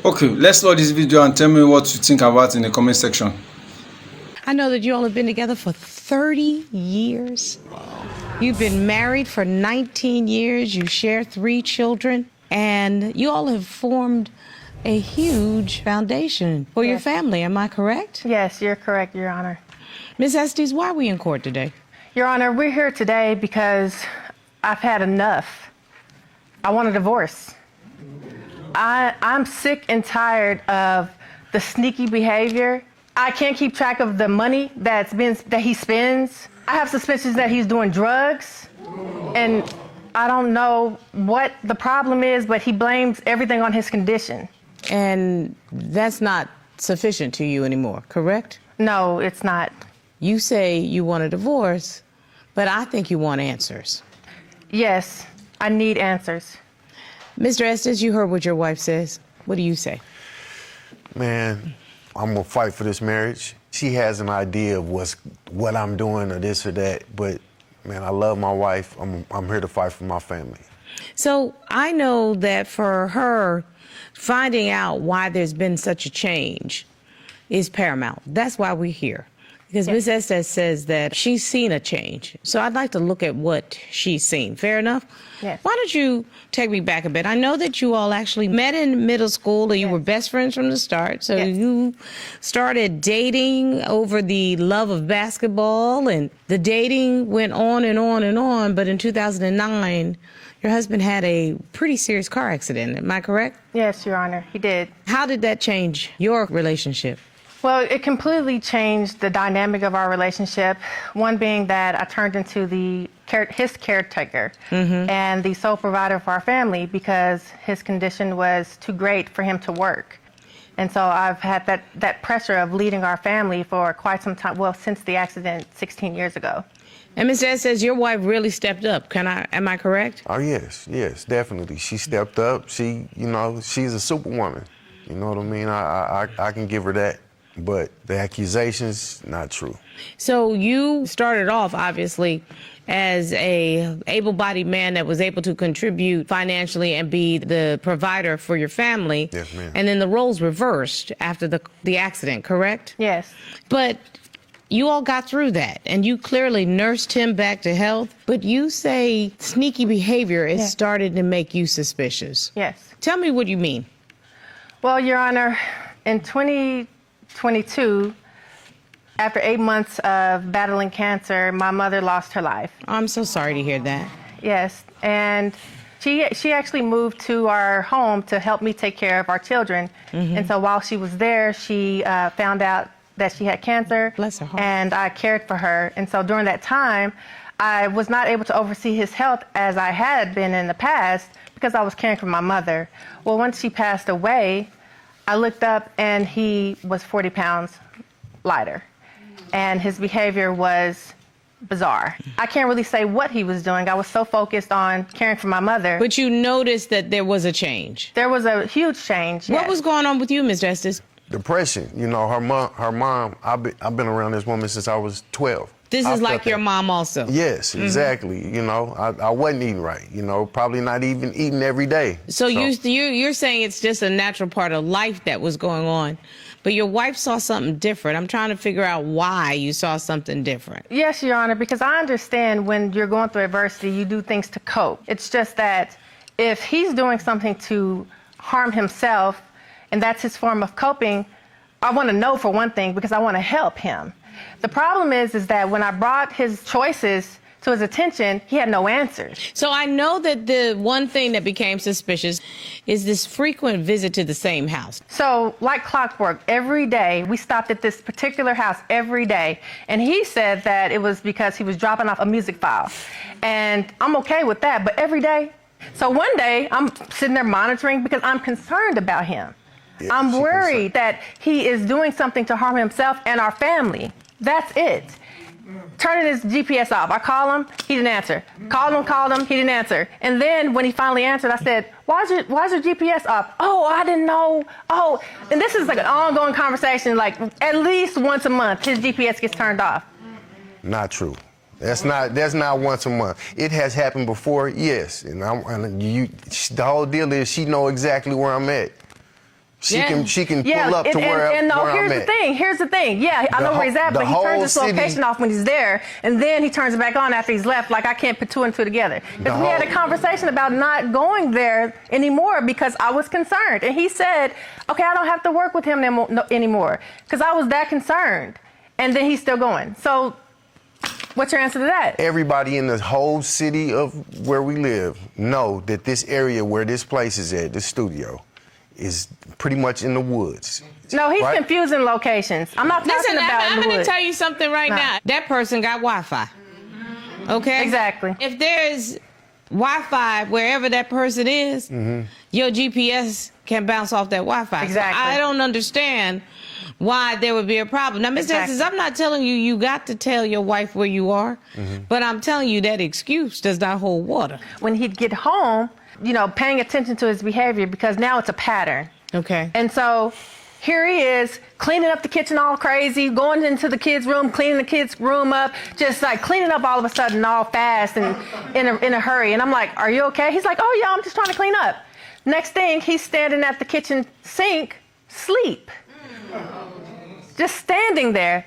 Okay, let's load this video and tell me what you think about in the comment section. I know that you all have been together for 30 years. You've been married for 19 years. You share 3 children. And you all have formed a huge foundation for your family. Am I correct? Yes, you're correct, Your Honor. Ms. Estes, why are we in court today? Your Honor, we're here today because I've had enough. I want a divorce. I'm sick and tired of the sneaky behavior. I can't keep track of the money that he spends. I have suspicions that he's doing drugs, and I don't know what the problem is, but he blames everything on his condition. And that's not sufficient to you anymore, correct? No, it's not. You say you want a divorce, but I think you want answers. Yes, I need answers. Mr. Estes, you heard what your wife says. What do you say? Man, I'm gonna fight for this marriage. She has an idea of what I'm doing or this or that, but man, I love my wife. I'm here to fight for my family. So I know that for her, finding out why there's been such a change is paramount. That's why we're here. Because Ms. Estes says that she's seen a change. So I'd like to look at what she's seen. Fair enough? Yes. Why don't you take me back a bit? I know that you all actually met in middle school and you were best friends from the start. So you started dating over the love of basketball, and the dating went on and on and on. But in 2009, your husband had a pretty serious car accident. Am I correct? Yes, Your Honor, he did. How did that change your relationship? Well, it completely changed the dynamic of our relationship. One being that I turned into his caretaker and the sole provider for our family because his condition was too great for him to work. And so I've had that pressure of leading our family for quite some time, well, since the accident 16 years ago. And Ms. S says your wife really stepped up. Am I correct? Oh, yes, definitely. She stepped up. She's a superwoman. You know what I mean? I can give her that. But the accusations, not true. So you started off, obviously, as a able-bodied man that was able to contribute financially and be the provider for your family. Yes, ma'am. And then the roles reversed after the accident, correct? Yes. But you all got through that, and you clearly nursed him back to health. But you say sneaky behavior is starting to make you suspicious. Yes. Tell me what you mean. Well, Your Honor, in 2022, after 8 months of battling cancer, my mother lost her life. I'm so sorry to hear that. Yes, and she actually moved to our home to help me take care of our children. And so while she was there, she found out that she had cancer. Bless her heart. And I cared for her. And so during that time, I was not able to oversee his health as I had been in the past because I was caring for my mother. Well, once she passed away, I looked up and he was 40 pounds lighter. And his behavior was bizarre. I can't really say what he was doing. I was so focused on caring for my mother. But you noticed that there was a change. There was a huge change. What yes. was going on with you, Ms. Justice? Depression. You know, her mom, I've been around this woman since I was 12. This is like your mom also. Yes, exactly. You know, I wasn't eating right. You know, probably not even eating every day. So you're saying it's just a natural part of life that was going on, but your wife saw something different. I'm trying to figure out why you saw something different. Yes, Your Honor, because I understand when you're going through adversity, you do things to cope. It's just that if he's doing something to harm himself, and that's his form of coping, I want to know for one thing because I want to help him. The problem is that when I brought his choices to his attention, he had no answers. So I know that the one thing that became suspicious is this frequent visit to the same house. So like clockwork, every day we stopped at this particular house every day. And he said that it was because he was dropping off a music file. And I'm okay with that, but every day. So one day I'm sitting there monitoring because I'm concerned about him. Yeah, I'm worried that he is doing something to harm himself and our family. That's it. Turning his GPS off. I call him, he didn't answer. Called him, he didn't answer. And then when he finally answered, I said, why is your GPS off? Oh, I didn't know. Oh, and this is like an ongoing conversation, like at least once a month, his GPS gets turned off. Not true. That's not once a month. It has happened before, yes. And the whole deal is she know exactly where I'm at. She can pull up to where and no, where here's I'm the at. thing. Here's the thing. Yeah, I know where he's at, the but he turns his whole location city- off when he's there, and then he turns it back on after he's left. Like I can't put two and two together. Because we had a conversation about not going there anymore because I was concerned, and he said, "Okay, I don't have to work with him anymore," because I was that concerned, and then he's still going. So, what's your answer to that? Everybody in the whole city of where we live know that this area where this place is at, this studio, is pretty much in the woods. No, he's right? confusing locations. I'm not talking Listen, about I'm in the going to woods. tell you something right now. That person got Wi-Fi. Okay? Exactly. If there's Wi-Fi wherever that person is, your GPS can bounce off that Wi-Fi. Exactly. So I don't understand why there would be a problem. Now, Ms. Estes, I'm not telling you you got to tell your wife where you are, but I'm telling you that excuse does not hold water. When he'd get home, you know, paying attention to his behavior because now it's a pattern. Okay. And so here he is cleaning up the kitchen all crazy, going into the kids' room, cleaning the kids' room up, just like cleaning up all of a sudden all fast and in a hurry. And I'm like, "Are you okay?" He's like, "Oh yeah, I'm just trying to clean up." Next thing, he's standing at the kitchen sink, sleep. Just standing there.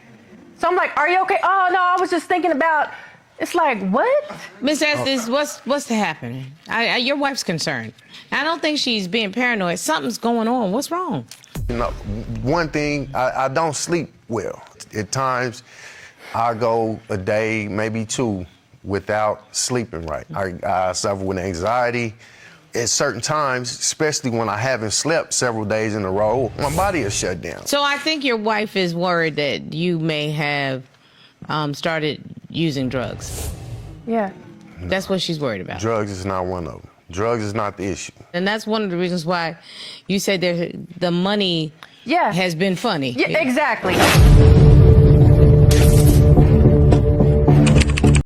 So I'm like, "Are you okay?" "Oh no, I was just thinking about." It's like, what? Ms. Estes, what's happening? Your wife's concerned. I don't think she's being paranoid. Something's going on. What's wrong? You know, one thing, I don't sleep well. At times, I go a day, maybe two, without sleeping right. I suffer with anxiety. At certain times, especially when I haven't slept several days in a row, my body is shut down. So I think your wife is worried that you may have started using drugs. Yeah. That's what she's worried about. Drugs is not one of them. Drugs is not the issue. And that's one of the reasons why you said the money Yeah. has been funny. Yeah, exactly.